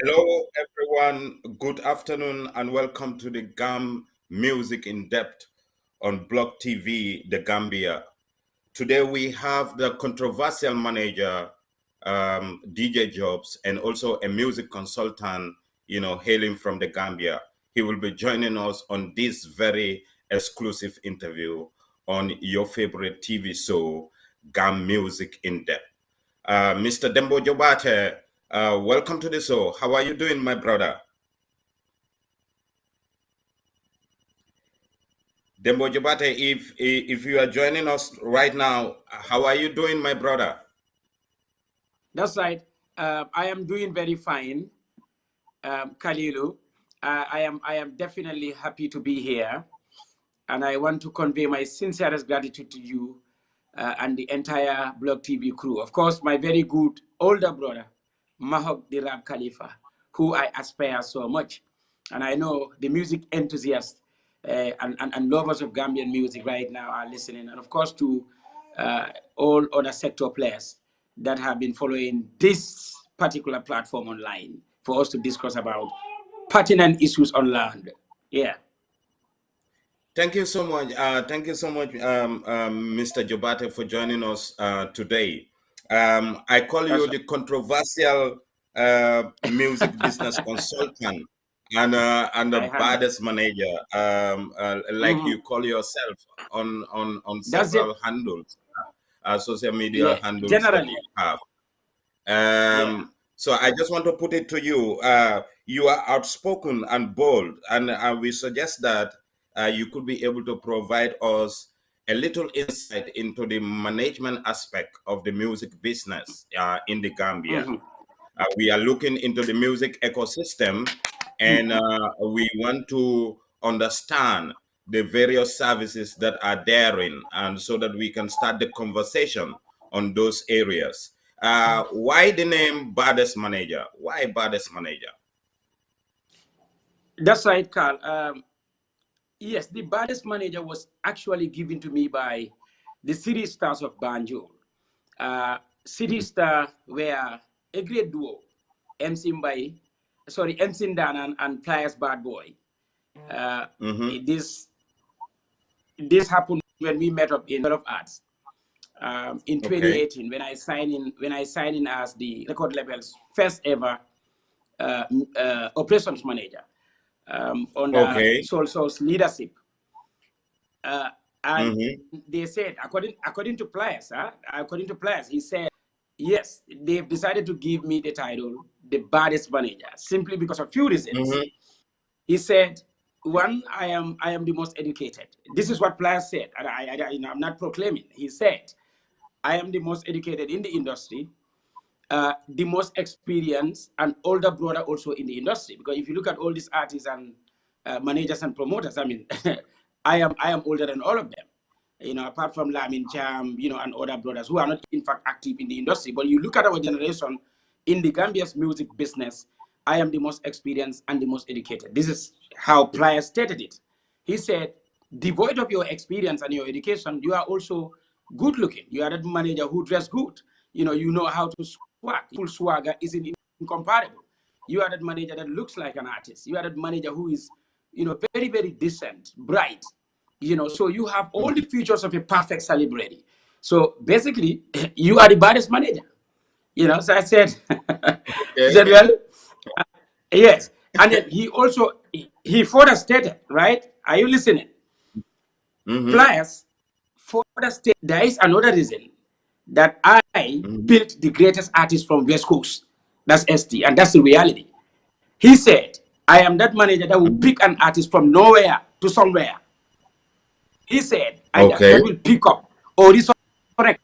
Hello, everyone. Good afternoon, and welcome to the GAM Music in Depth on Block TV, the Gambia. Today, we have the controversial manager, DJ Jobs, and also a music consultant, hailing from the Gambia. He will be joining us on this very exclusive interview on your favorite TV show, GAM Music in Depth. Mr. Dembo Jobarteh, welcome to the show. How are you doing, my brother? Dembo Jobarteh, if you are joining us right now, how are you doing, my brother? That's right. I am doing very fine, Kalilu. I am definitely happy to be here, and I want to convey my sincerest gratitude to you and the entire Blog TV crew. Of course, my very good older brother, Mahog Dirab Khalifa, who I aspire so much, and I know the music enthusiasts and lovers of Gambian music right now are listening, and of course to all other sector players that have been following this particular platform online for us to discuss about pertinent issues on land. Yeah. Thank you so much. Thank you so much, Mr. Jobarteh, for joining us today. I call you the controversial music business consultant and the baddest manager, like you call yourself on several handles, social media handles that you have. So I just want to put it to you. You are outspoken and bold, and we suggest that you could be able to provide us a little insight into the management aspect of the music business in the Gambia. We are looking into the music ecosystem, and we want to understand the various services that are therein, and so that we can start the conversation on those areas. Why the name Baddest Manager? Why Baddest Manager? That's right, Carl. Yes, the Baddest Manager was actually given to me by the City Stars of Banjul. City Star were a great duo, MC Dan and Pliers Bad Boy. This happened when we met up in of Arts in 2018 when I signed in as the record label's first ever operations manager under Soul's leadership. And they said, according to Pliers, he said, yes, they've decided to give me the title, the baddest manager, simply because of a few reasons. He said, one, I am the most educated. This is what Pliers said, and I'm not proclaiming. He said, I am the most educated in the industry, the most experienced, and older brother also in the industry. Because if you look at all these artists and managers and promoters, I mean, I am older than all of them. Apart from Lamin Cham, and other brothers who are not in fact active in the industry. But you look at our generation in the Gambia's music business, I am the most experienced and the most educated. This is how Pliers stated it. He said, devoid of your experience and your education, you are also good looking. You are that manager who dress good. You know how to swag. Full swagger is incomparable. You are that manager that looks like an artist. You are that manager who is, very, very decent, bright. So you have all the features of a perfect celebrity. So basically, you are the baddest manager. So I said, well, yes. And then he further stated, right? Are you listening? Pliers further stated, there is another reason that I built the greatest artist from West Coast. That's ST, and that's the reality. He said, I am that manager that will pick an artist from nowhere to somewhere. He said, I will pick up or resurrect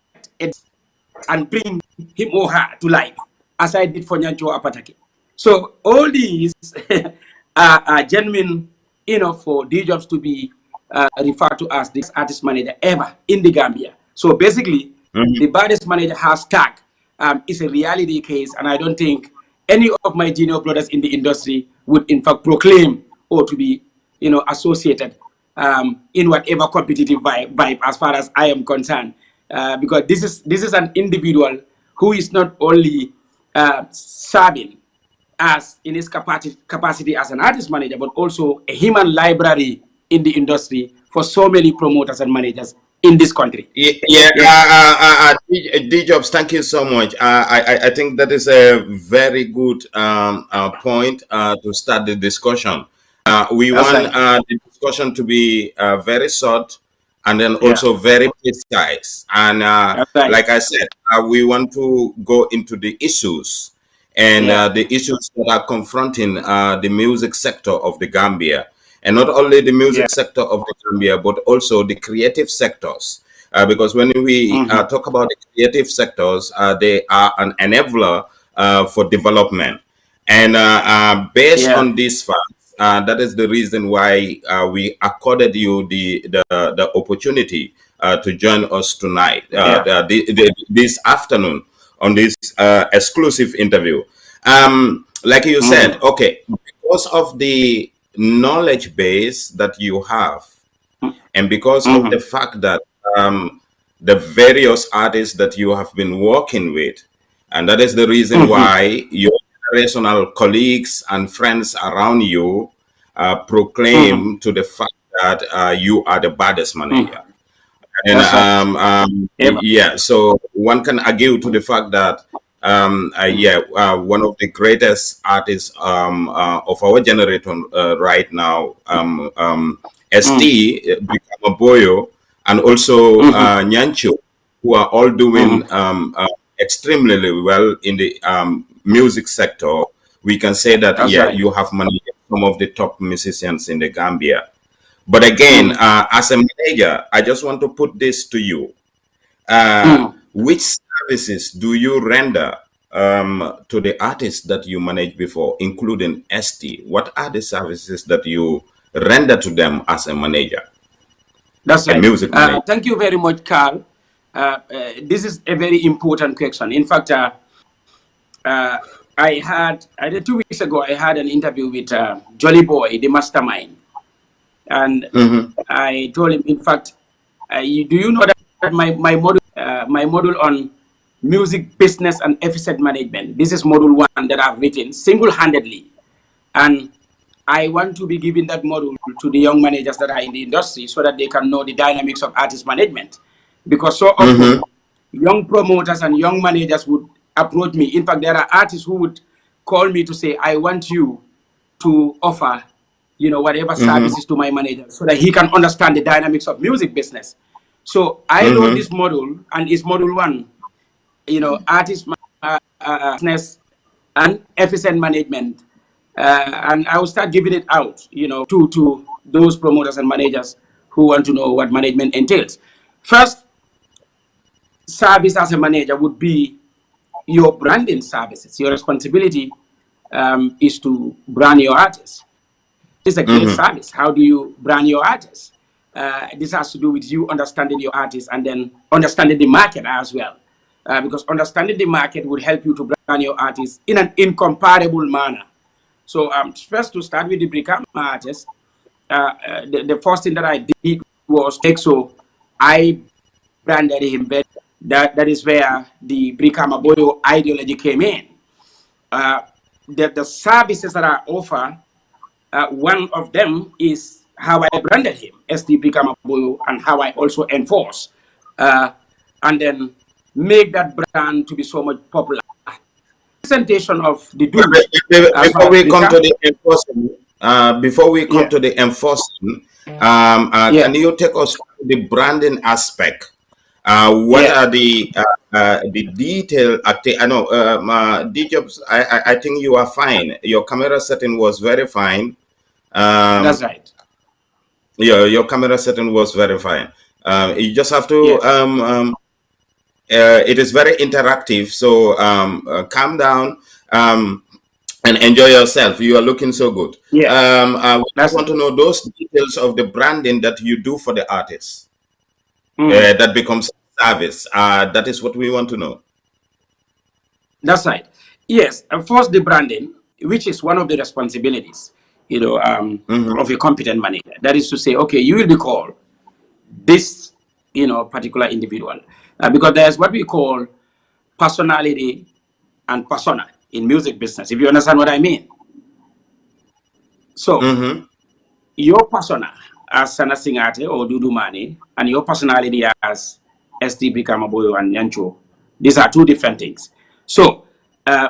and bring him or her to life, as I did for Nyancho Apataki. So all these are genuine, for D Jobs to be referred to as the artist manager ever in the Gambia. So basically, the baddest manager hashtag is a reality case, and I don't think any of my junior brothers in the industry would in fact proclaim or to be, associated in whatever competitive vibe as far as I am concerned. Because this is an individual who is not only serving as in his capacity as an artist manager, but also a human library in the industry for so many promoters and managers in this country. Yeah, Yes. D-Jobs, thank you so much. I think that is a very good point to start the discussion. We That's want right. the discussion to be very short and then Yeah. also very precise. And That's right. like I said, we want to go into the issues and Yeah. the issues that are confronting the music sector of the Gambia. And not only the Yeah. music sector of the Gambia, but also the creative sectors. Because when we talk about the creative sectors, they are an enabler for development. And based Yeah. on these facts, that is the reason why we accorded you the opportunity to join us tonight, Yeah. this afternoon on this exclusive interview. Like you said, okay, because of the knowledge base that you have, and because of the fact that the various artists that you have been working with, and that is the reason why your generational colleagues and friends around you proclaim to the fact that you are the baddest manager. And That's right. Ever. yeah, so one can argue to the fact that one of the greatest artists of our generation right now, ST, Boyo, and also Nyancho, who are all doing extremely well in the music sector. We can say that, That's yeah, right. you have managed some of the top musicians in the Gambia. But again, as a manager, I just want to put this to you. Which services do you render to the artists that you managed before, including ST? What are the services that you render to them as a manager? That's A right. music manager. Thank you very much, Carl. This is a very important question. In fact, I did 2 weeks ago, I had an interview with Jolly Boy, the mastermind. And I told him, in fact, do you know that my module on music business and efficient management, this is module 1 that I've written single-handedly. And I want to be giving that module to the young managers that are in the industry so that they can know the dynamics of artist management. Because so often, young promoters and young managers would approach me. In fact, there are artists who would call me to say, I want you to offer, whatever services to my manager so that he can understand the dynamics of music business. So I wrote this module, and it's module 1, artist business and efficient management. And I will start giving it out, to those promoters and managers who want to know what management entails. First service as a manager would be your branding services. Your responsibility is to brand your artists. It's a great service. How do you brand your artists? This has to do with you understanding your artists and then understanding the market as well. Because understanding the market would help you to brand your artists in an incomparable manner. So first, to start with the Brikama artist, the first thing that I did was so I branded him better. That is where the Brikama Boyo ideology came in. The services that I offer, one of them is how I branded him as the Brikama Boyo, and how I also enforce and then make that brand to be so much popular. Presentation of the dues. Before we come to the enforcement, can you take us through the branding aspect? What are the detail? I know, D-Jobs, I think you are fine. Your camera setting was very fine. That's right. Your camera setting was very fine. You just have to. It is very interactive, so calm down and enjoy yourself. You are looking so good. I want to know those details of the branding that you do for the artists. That becomes service. That is what we want to know. That's right. Yes, and first the branding, which is one of the responsibilities, of a competent manager. That is to say, okay, you will be called this, particular individual, because there's what we call personality and persona. in music business, if you understand what I mean. So your persona as Sana Singate or Dudu Mane and your personality as STB Kamaboyo and Nyancho, these are two different things. So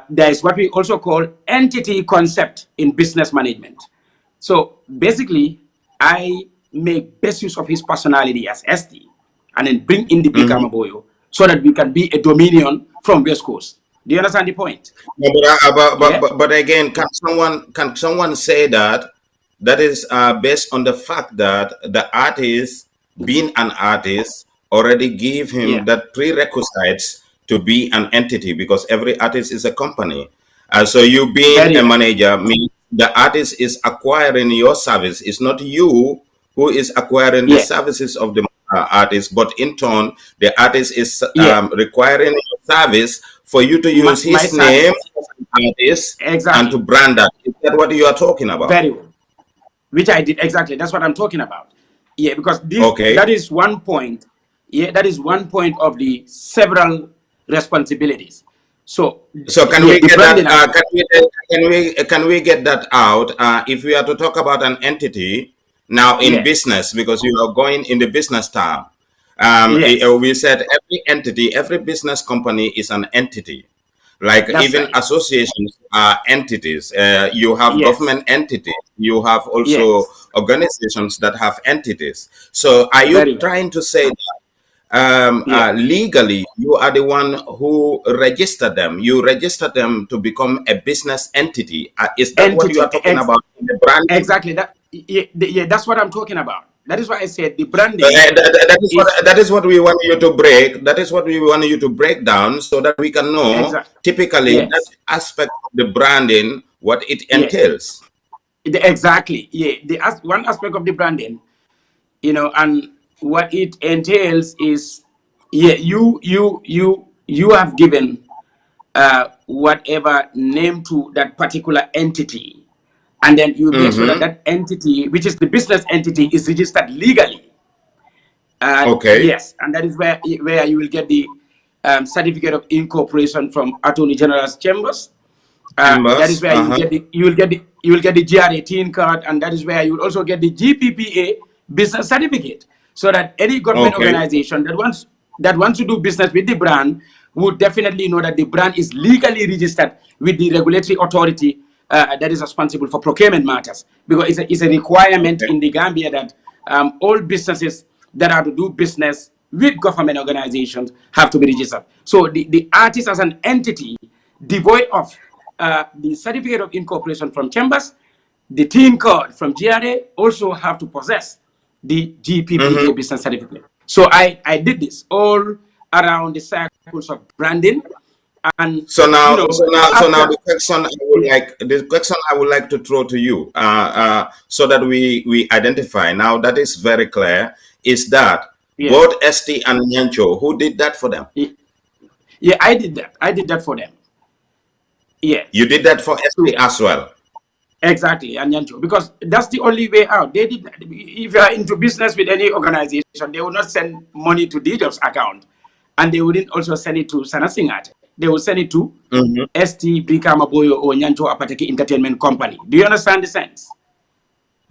there is what we also call entity concept in business management. So basically, I make best use of his personality as ST and then bring in the Kamaboyo so that we can be a dominion from West Coast. Do you understand the point? But again, can someone say that is based on the fact that the artist, being an artist, already give him that prerequisites to be an entity, because every artist is a company. So you being a manager means the artist is acquiring your service. It's not you who is acquiring the services of the artist, but in turn, the artist is requiring your service for you to use his name as an artist and to brand that. Is that what you are talking about? Very well. Which I did exactly. That's what I'm talking about. Yeah, because this that is one point. Yeah, that is one point of the several responsibilities. So can we get that? Can we get that out? If we are to talk about an entity now in business, because you are going in the business term, we said every entity, every business company is an entity. Like even associations are entities. You have government entities. You have also organizations that have entities. So are you trying to say that legally you are the one who registered them? You registered them to become a business entity. Is that what you are talking about in the brand? Exactly. That's what I'm talking about. That is why I said the branding. That is what we want you to break. That is what we want you to break down so that we can know typically that aspect of the branding, what it entails. Exactly. Yeah. One aspect of the branding, and what it entails is, you have given whatever name to that particular entity. And then you make sure that that entity, which is the business entity, is registered legally. Yes, and that is where you will get the certificate of incorporation from Attorney General's chambers. That is where you will get the GR18 card, and that is where you will also get the GPPA business certificate, so that any government organization that wants to do business with the brand would definitely know that the brand is legally registered with the regulatory authority that is responsible for procurement matters, because it's a requirement in the Gambia that all businesses that are to do business with government organizations have to be registered. So the artist as an entity, devoid of the certificate of incorporation from chambers, the team card from GRA, also have to possess the GPPA business certificate. So I did this all around the cycles of branding. And so now the question I would like to throw to you, so that we identify now that is very clear, is that both ST and Nyancho, who did that for them? Yeah, I did that. I did that for them. Yeah, you did that for ST as well. Exactly, and Nyancho, because that's the only way out. They did. If you are into business with any organization, they will not send money to DJ's account, and they wouldn't also send it to Sana Singate. They will send it to ST Brikamaboyo or Nyancho Apateki Entertainment Company. Do you understand the sense?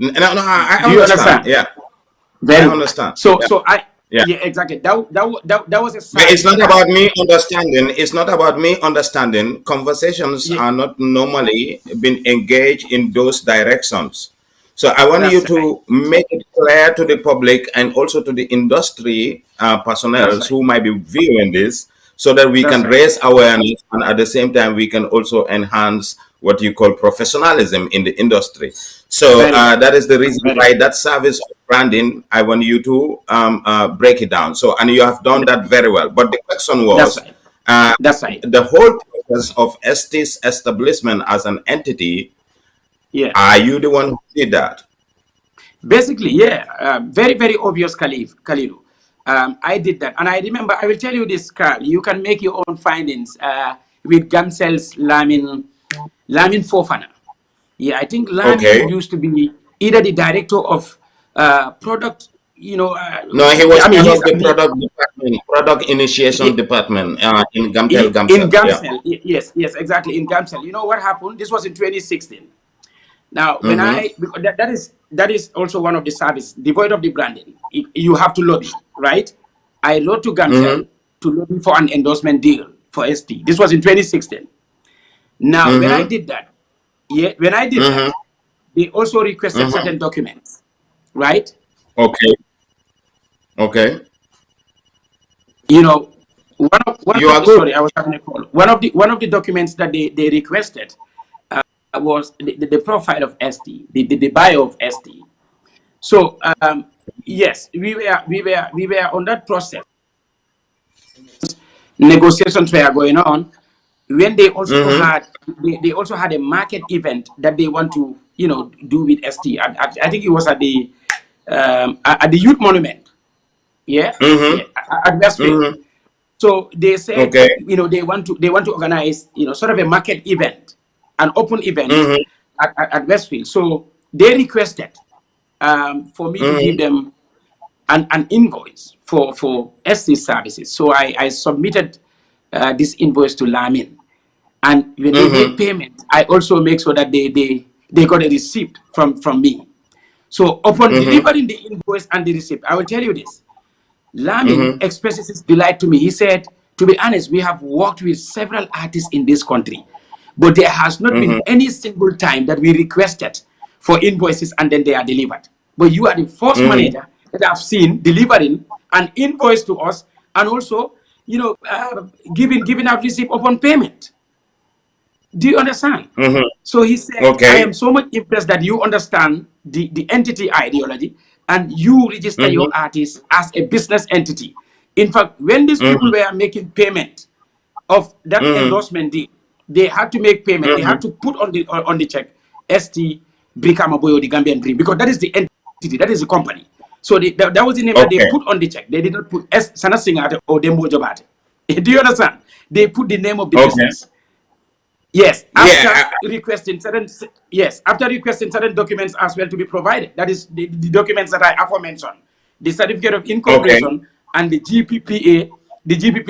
No, I understand. Yeah, I understand. So exactly. That was a sign. But it's not about me understanding. It's not about me understanding. Conversations are not normally been engaged in those directions. So I want you to make it clear to the public and also to the industry personnel who might be viewing this, so that we can raise awareness, and at the same time we can also enhance what you call professionalism in the industry. So that is the reason why that service of branding, I want you to break it down. So, and you have done that very well. But the question was, the whole process of ST's establishment as an entity, are you the one who did that? Basically, very, very obvious, Kalilu. I did that. And I remember, I will tell you this, Carl, you can make your own findings with Gamcel's Lamin Fofana. Yeah, I think Lamin used to be either the director of product No, he was I mean, part he's of the product department, product initiation department in in Gamcel. Yeah. Gamcel. Yes, exactly, in Gamcel. You know what happened? This was in 2016. Now, when because that is also one of the services devoid of the branding. You have to lobby, right? I wrote to Gamcel to lobby for an endorsement deal for ST. This was in 2016. Now, when I did that, they also requested certain documents, right? Okay. Okay. You know, one You of are the, good. sorry, I was having a call. One of the documents that they requested was the profile of ST, the bio of ST. So yes, we were on that process. Negotiations were going on. When they also had they also had a market event that they want to do with ST. I think it was at the Youth Monument. Yeah, yeah, at Westfield. So they said, Okay. they want to organize, sort of a market event, an open event at Westfield. So they requested for me to give them an invoice for SC services. So I submitted this invoice to Lamin. And when they made payment, I also make sure that they got a receipt from me. So upon delivering the invoice and the receipt, I will tell you this. Lamin expresses his delight to me. He said, to be honest, we have worked with several artists in this country, but there has not been any single time that we requested for invoices and then they are delivered. But you are the first manager that I've seen delivering an invoice to us and also, giving out receipt upon payment. Do you understand? So he said, I Okay. am so much impressed that you understand the entity ideology and you register your artist as a business entity. In fact, when these people were making payment of that endorsement deal, they had to make payment. They had to put on the check ST Brikamaboyo, the Gambian Dream, because that is the entity, that is the company. So that was the name that they Okay. put on the check. They did not put Sana Singate or Dembo Jobarteh. Do you understand? They put the name of the Okay. business. Yes, Yeah. after requesting certain documents as well to be provided. That is the documents that I aforementioned. The certificate of Okay. incorporation and the GPPA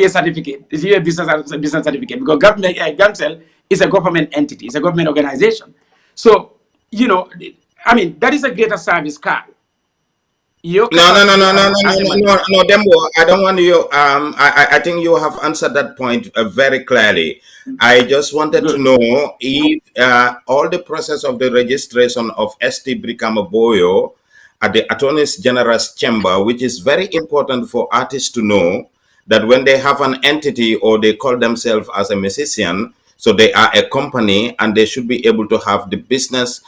certificate, the GPPA business certificate, because government Gamcel is a government entity, it's a government organization. So, I mean, that is a greater service card. Your No, no, no, capacity no, no, no, as a no, manager. no, no, Dembo. I don't want you. I think you have answered that point very clearly. I just wanted to Good. know if all the process of the registration of ST Brikamaboyo at the Attorney General's chamber, which is very important for artists to know that when they have an entity or they call themselves as a musician, so they are a company and they should be able to have the business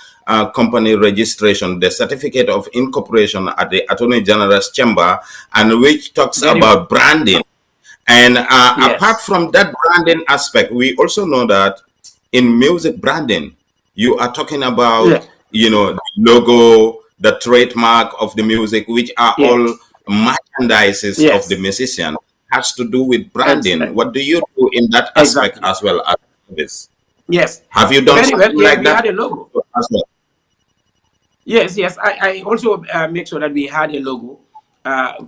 company registration, the certificate of incorporation at the Attorney General's chamber, and which talks Very well. about branding. And apart Yes. from that branding aspect, we also know that in music branding, you are talking about, Yeah. the logo, the trademark of the music, which are Yeah. all merchandises of the Yes. musician, has to do with Ex- branding. What do you do in that aspect exactly. as well as this? Yes. Have you done Very well. something Yeah, like we that had a logo. as well? Yes. I also make sure that we had a logo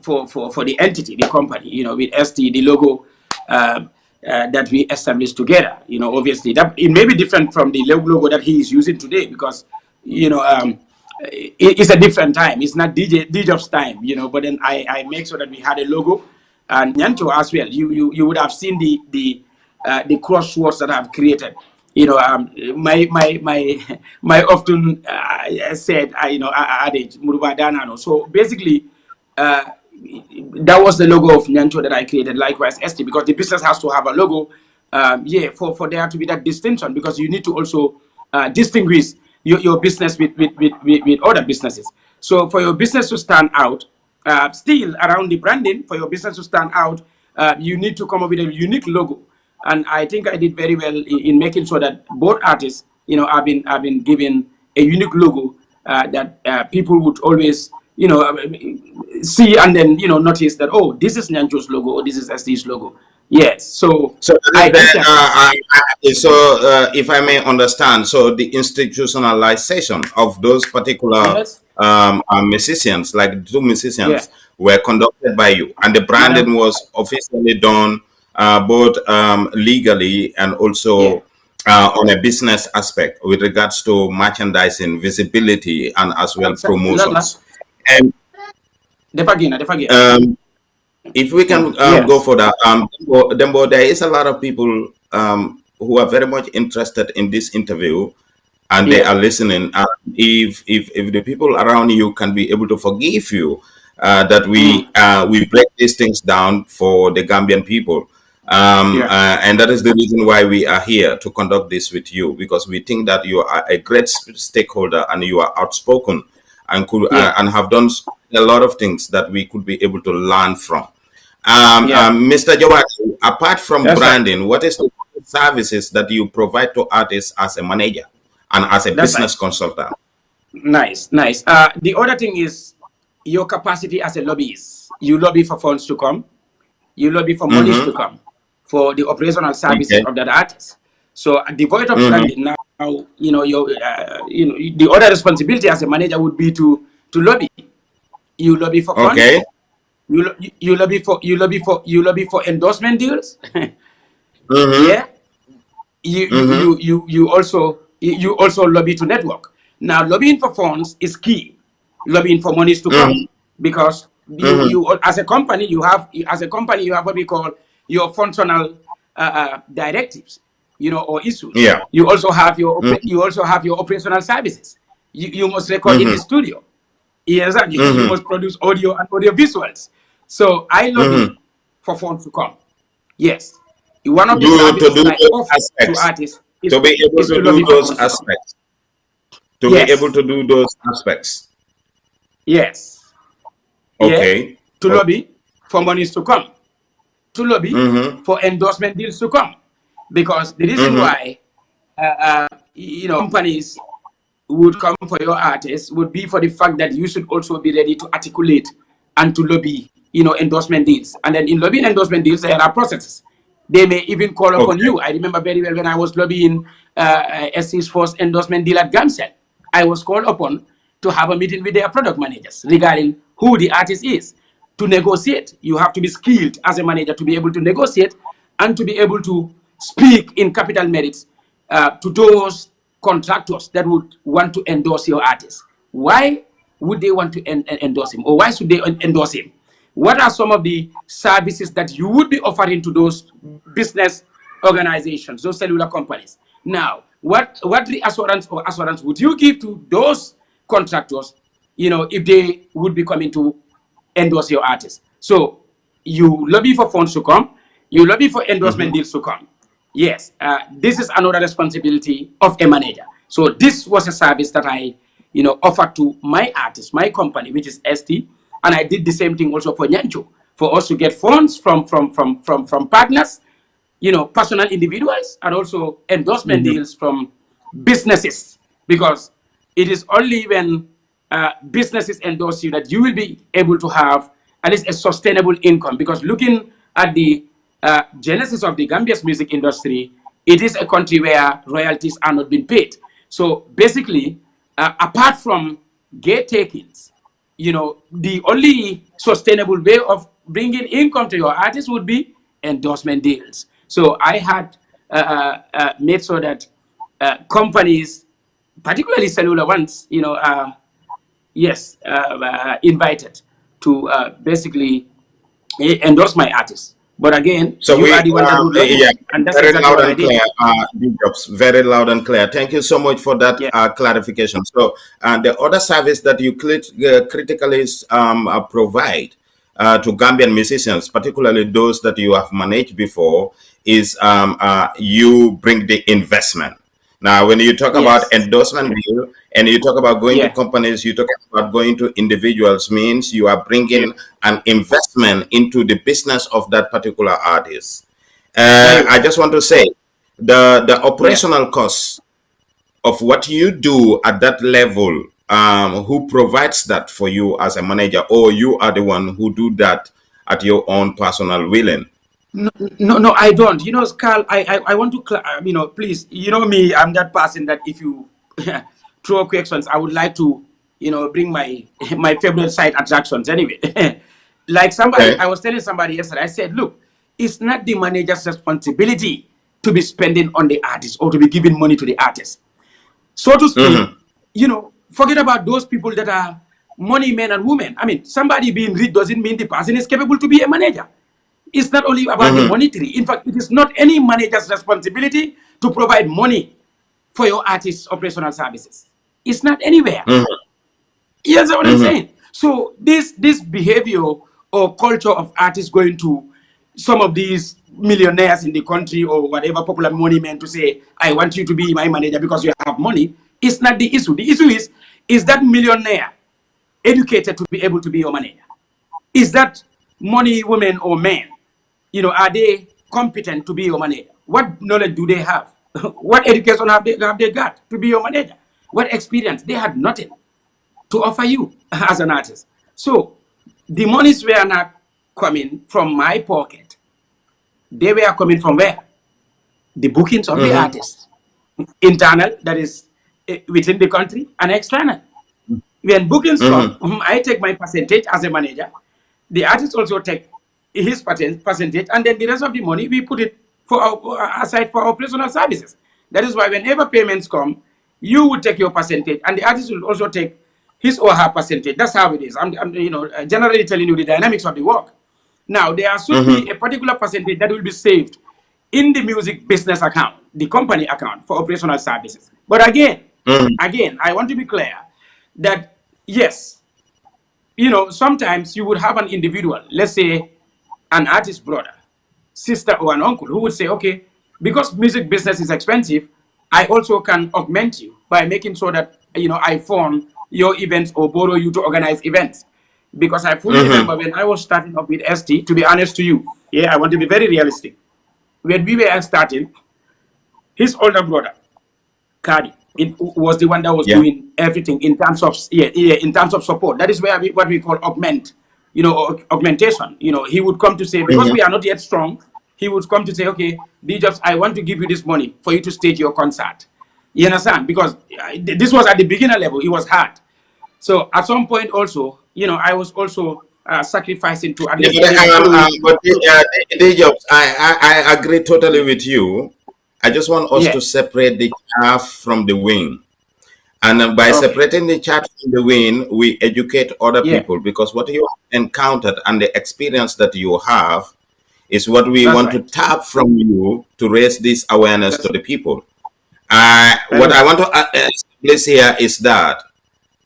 for the entity, the company, with ST, the logo that we established together. Obviously, that it may be different from the logo that he is using today because, it's a different time. It's not DJ's time, but then I make sure that we had a logo. And Nyanto as well. You would have seen the crosswords that I've created. My often said, adage, Muruba Danano. So basically, that was the logo of Nyancho that I created. Likewise, ST, because the business has to have a logo. For there to be that distinction, because you need to also distinguish your business with other businesses. So for your business to stand out, still around the branding, for your business to stand out, you need to come up with a unique logo. And I think I did very well in making sure that both artists, have been given a unique logo that people would always, see and then, notice that, oh, this is Nyanjo's logo or this is ST's logo. Yes. So So that is I the, did that also. if I may understand, so the institutionalization of those particular Yes. musicians, like 2 musicians, Yeah. were conducted by you, and the Madam. branding was officially done both legally and Yeah. also on a business aspect with regards to merchandising, visibility, and as well Lala. promotions. And Defagina. if we can Yeah. go for that, Dembo, there is a lot of people who are very much interested in this interview, and they Yeah. are listening. And if the people around you can be able to forgive you, that Mm. we break these things down for the Gambian people. Yeah. And that is the reason why we are here to conduct this with you, because we think that you are a great stakeholder and you are outspoken and could Yeah. and have done a lot of things that we could be able to learn from. Yeah. Mr. Jobarteh, apart from That's right. branding, what is the services that you provide to artists as a manager and as a That's right. business consultant? Nice. The other thing is your capacity as a lobbyist. You lobby for funds to come. You lobby for monies to Mm-hmm. come for the operational services Okay. of that artist. So devoid of Mm-hmm. branding now, the other responsibility as a manager would be to lobby. You lobby for Okay. funds. You lobby for endorsement deals. Mm-hmm. Yeah. You you Mm-hmm. you you you also lobby to network. Now lobbying for funds is key. Lobbying for monies to come, Mm-hmm. because Mm-hmm. you as a company you have what we call your functional directives, or issues. Yeah. You also have your Mm-hmm. operational services. You must record in the Mm-hmm. studio. Yes, and you Mm-hmm. must produce audio and audio visuals. So I Mm-hmm. lobby for funds to come. Yes. One of the To services do that I those offer to aspects, artists is to be able to to do lobby for those funds to come. aspects, to be able Yes. to do those aspects. Yes. Yeah. Okay. To Okay. lobby for monies to come. To lobby Mm-hmm. for endorsement deals to come. Because the reason Mm-hmm. why companies would come for your artists would be for the fact that you should also be ready to articulate and to lobby, endorsement deals. And then in lobbying endorsement deals, there are processes. They may even call upon Okay. you. I remember very well when I was lobbying SC's first endorsement deal at GAM. I was called upon to have a meeting with their product managers regarding who the artist is. To negotiate, you have to be skilled as a manager to be able to negotiate and to be able to speak in capital merits to those contractors that would want to endorse your artist. Why would they want to endorse him, or why should they endorse him? What are some of the services that you would be offering to those business organizations, those cellular companies? Now, what reassurance or assurance would you give to those contractors, if they would be coming to endorse your artist? So you lobby for funds to come, you lobby for endorsement Mm-hmm. deals to come. Yes, this is another responsibility of a manager. So this was a service that I, offered to my artist, my company, which is ST, and I did the same thing also for Nyancho, for us to get funds from partners, personal individuals, and also endorsement Mm-hmm. deals from businesses, because it is only when businesses endorse you that you will be able to have at least a sustainable income. Because looking at the genesis of the Gambia's music industry, it is a country where royalties are not being paid. So basically, apart from gate takings, the only sustainable way of bringing income to your artist would be endorsement deals. So I had made sure that companies, particularly cellular ones, yes, invited to basically endorse my artists. But again, So you we, are the one that would lobby, yeah, and that's very exactly loud what I and did. clear, big jobs, very loud and clear. Thank you so much for that Yeah. clarification. So, the other service that you critically provide to Gambian musicians, particularly those that you have managed before, is you bring the investment. Now, when you talk about Yes. endorsement deal and you talk about going to Yeah. companies, you talk about going to individuals, means you are Yeah. bringing an investment into the business of that particular artist. Very I well. just want to say the Yeah. operational costs of what you do at that level, who provides that for you as a manager, or you are the one who do that at your own personal willing? No, I don't. Carl, I want to, please, me, I'm that person that if you throw questions, I would like to bring my my favorite side attractions anyway. Like somebody, I was telling somebody yesterday, I said, look, it's not the manager's responsibility to be spending on the artist or to be giving money to the artist. So to speak, forget about those people that are money men and women. I mean, somebody being rich doesn't mean the person is capable to be a manager. It's not only about the monetary. In fact, it is not any manager's responsibility to provide money for your artist's operational services. It's not anywhere. You understand what I'm saying? So this behavior or culture of artists going to some of these millionaires in the country or whatever popular money men to say, I want you to be my manager because you have money, is not the issue. The issue is that millionaire educated to be able to be your manager? Is that money woman or man, are they competent to be your manager? What knowledge do they have? What education have they got to be your manager? What experience? They had nothing to offer you as an artist. So the monies were not coming from my pocket. They were coming from where? The bookings of the artists. Internal, that is within the country, and external. When bookings come, I take my percentage as a manager. The artist also take his percentage, and then the rest of the money, we put it aside for operational services. That is why whenever payments come, you would take your percentage, and the artist will also take his or her percentage. That's how it is. I'm generally telling you the dynamics of the work. Now, there should be a particular percentage that will be saved in the music business account, the company account for operational services. But again, I want to be clear that, yes, sometimes you would have an individual, let's say an artist brother, sister, or an uncle who would say, okay, because music business is expensive, I also can augment you by making sure that, I fund your events or borrow you to organize events. Because I fully remember when I was starting up with ST, to be honest to you, I want to be very realistic. When we were starting, his older brother, Kadi, it was the one that was doing everything in terms of in terms of support. That is where what we call augmentation. He would come to say, because we are not yet strong, he would come to say, okay, B-Jobs, I want to give you this money for you to stage your concert. You understand? Because this was at the beginner level, it was hard. So at some point also, I was also sacrificing to. But D-Jobs, I agree totally with you. I just want us to separate the chaff from the wind. And by separating the chaff from the wind, we educate other people, because what you encountered and the experience that you have is what we want to tap from you to raise this awareness to the people. What I want to establish here is that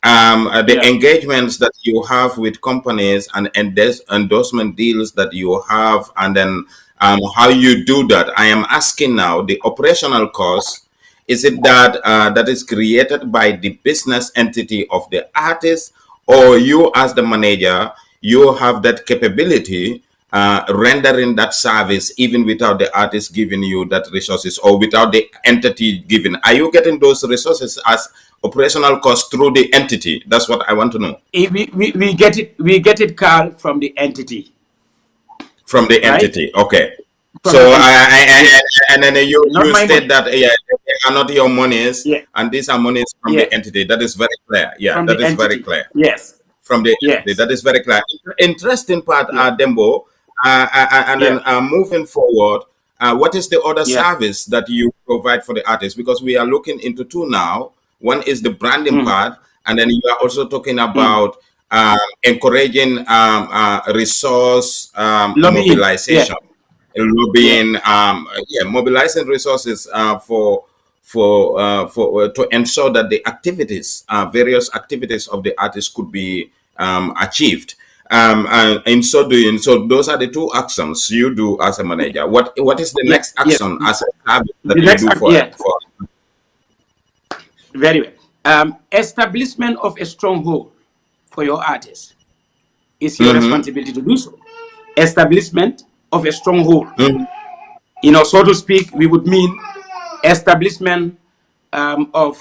the engagements that you have with companies and endorsement deals that you have, and then how you do that. I am asking now, the operational cost, is it that that is created by the business entity of the artist, or you as the manager, you have that capability rendering that service even without the artist giving you that resources, or without the entity giving? Are you getting those resources as operational cost through the entity? That's what I want to know. We get it, Carl, from the entity. From the entity, okay. So and then you state that they are not your monies, and these are monies from the entity. That is very clear. Yeah, that is very clear. Yes. From the entity, that is very clear. Interesting part, Dembo. And then moving forward, what is the other service that you provide for the artists? Because we are looking into two now. One is the branding part, and then you are also talking about encouraging resource mobilization, lobbying, mobilizing resources to ensure that the activities, various activities of the artists could be achieved. In so doing, so those are the two actions you do as a manager. What is the next action as a habit that you do for? Very well. Establishment of a stronghold for your artists is your responsibility to do so. Establishment of a stronghold. So to speak, we would mean establishment of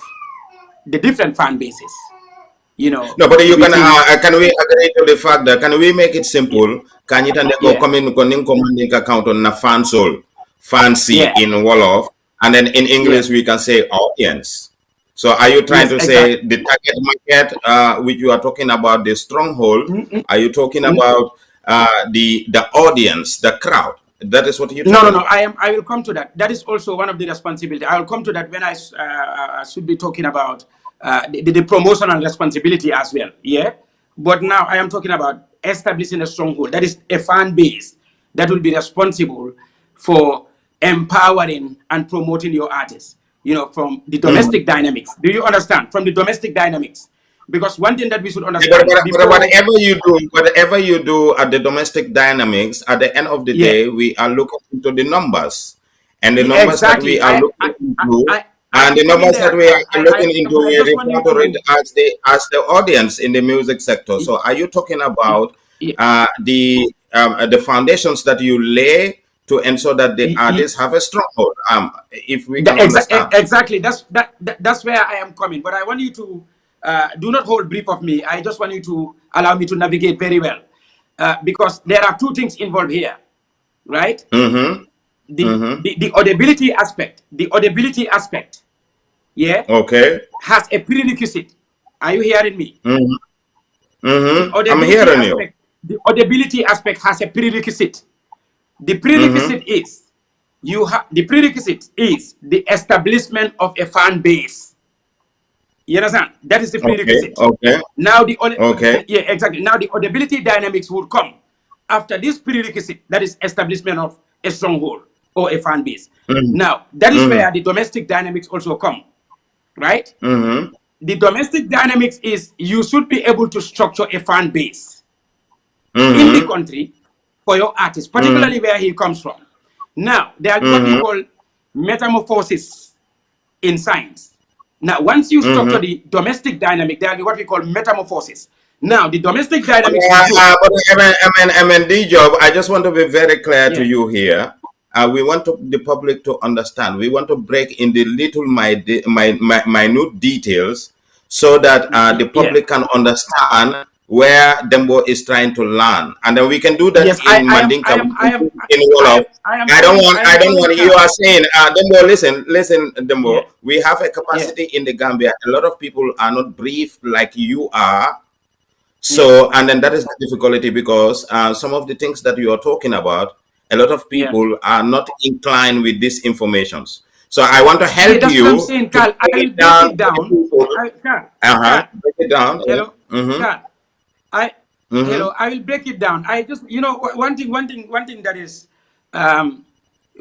the different fan bases. No, but you can we agree to the fact that, can we make it simple? Can you come in commanding account on a fan soul, fancy in Wolof, and then in English we can say audience. So are you trying Yes, to say exactly. the target market, which you are talking about, the stronghold? Are you talking about the audience, the crowd? That is what you're No, no, talking no. about. I will come to that. That is also one of the responsibility. I will come to that when I should be talking about the promotional responsibility as well. Yeah. But now I am talking about establishing a stronghold. That is a fan base that will be responsible for empowering and promoting your artists. You know, from the Mhm. domestic dynamics. Do you understand? From the domestic dynamics. Because one thing that we should Yeah, understand but before, whatever you do at the domestic dynamics, at the end of the yeah, day, we are looking into the numbers, and the numbers that we exactly. are looking into, I and am the coming numbers that there, we Carl. are looking into, I we just want you refer to it to, as the audience in the music sector. So, are you talking about yeah, the foundations that you lay to ensure that the artists have a stronghold? If we can understand. exactly. That's where I am coming. But I want you to do not hold brief of me. I just want you to allow me to navigate very well, because there are two things involved here, right? Mm-hmm. The audibility aspect. The audibility aspect, yeah, Okay. has a prerequisite. Are you hearing me? Mm-hmm. The Mm-hmm. I'm audibility hearing you. aspect. The audibility aspect has a prerequisite. The Mm-hmm. prerequisite is the establishment of a fan base. You understand? That is the Okay, prerequisite. okay, Now okay. yeah, exactly. Now the audibility dynamics would come after this prerequisite, that is establishment of a stronghold or a fan base. Mm-hmm. Now that is Mm-hmm. where the domestic dynamics also come, right? Mm-hmm. The domestic dynamics is you should be able to structure a fan base in the Mm-hmm. country for your artist, Mm-hmm. particularly where he comes from. Now, there are what we Mm-hmm. call metamorphosis in science. Now, once you structure Mm-hmm. the domestic dynamic, there are what we call metamorphosis. Now, the domestic dynamics would go. But MND job, I just want to be very clear to Yeah. you here. We want the public to understand. We want to break in the little minute details so that the Yeah. public can understand where Dembo is trying to learn, and then we can do that Yes, in Mandinka. We can do it in Wolof. I I am don't coming, want. You Carl. are saying, Dembo, listen, Yeah. Dembo. We have a Yeah. capacity in the Gambia. A lot of people are not brief like you are, Yeah. so, and then that is the difficulty because some of the things that you are talking about, a lot of Yeah. people are not inclined with these informations. So I want to Yeah, help that's what I'm you saying, to Carl. break I will it break down it for the down. people. Carl, Break it down. Yeah. hello, Mm-hmm. Carl. I Mm-hmm. hello. I will break it down. I just one thing that is um,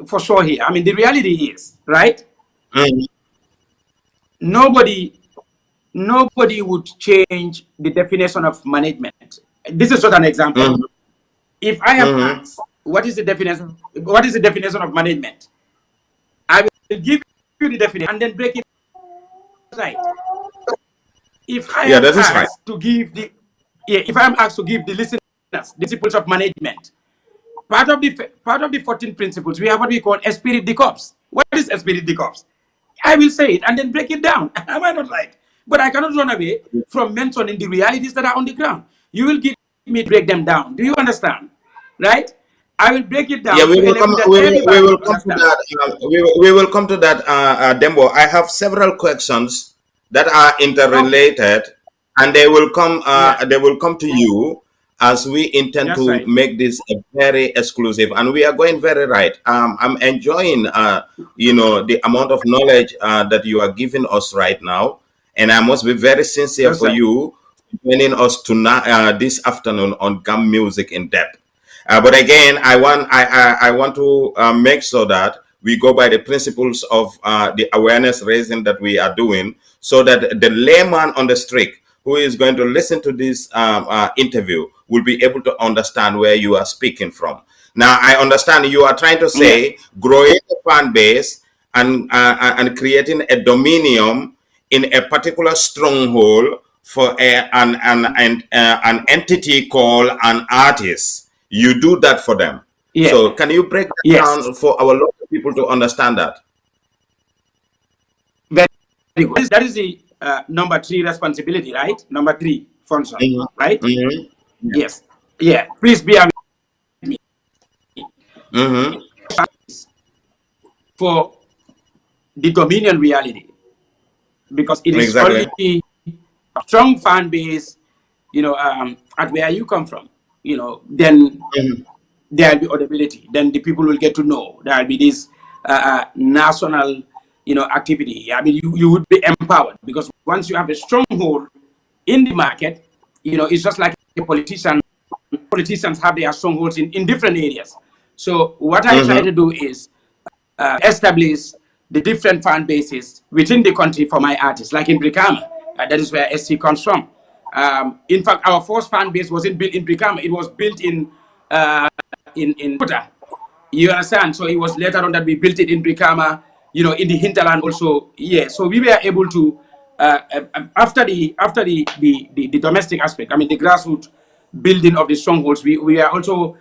for sure here. I mean, the reality is right. Mm-hmm. Nobody nobody would change the definition of management. This is just an example. Mm-hmm. If I am Mm-hmm. asked what is the definition of management, I will give you the definition and then break it right. If I Yeah, am that is fine. asked to give the yeah, if I am asked to give the listeners the principles of management, part of the 14 principles, we have what we call esprit de corps. What is esprit de corps? I will say it and then break it down. Am I not right? But I cannot run away from mentioning the realities that are on the ground. You will give me to break them down. Do you understand? Right? I will break it Yeah, down to a level that we everybody will will come to understand. that. We will come to that, Dembo. I have several questions that are Okay. interrelated, and Yeah, they will come to you as we intend that's to right. make this a very exclusive, and we are going very right. I'm enjoying, the amount of knowledge that you are giving us right now, and I must be very sincere That's for right. you joining us tonight, this afternoon on GAM Music in Depth. But again, I want to make sure that we go by the principles of the awareness raising that we are doing, so that the layman on the street who is going to listen to this interview will be able to understand where you are speaking from. Now, I understand you are trying to Yeah. say growing a fan base and creating a dominion in a particular stronghold for an entity called an artist. You do that for them. Yeah. So can you break that Yes. down for our local people to understand that? Very good. That is the number three responsibility, right? Number three function, Mhm. right? Mhm. Yes. Yeah. Please bear with me. Mhm. For the dominion reality. because it is Exactly. only a strong fan base, at where you come from, then there will be audibility. Then the people will get to know. There will be this national, activity. I mean, you would be empowered because once you have a stronghold in the market, it's just like a politician. Politicians have their strongholds in different areas. So what I try to do is establish the different fan bases within the country for my artists, like in Brikama. That is where SC comes from. In fact, our first fan base wasn't built in Brikama; it was built in Kuta. You understand? So it was later on that we built it in Brikama, in the hinterland also. Yeah. So we were able to after the domestic aspect. I mean, the grassroots building of the strongholds. We are also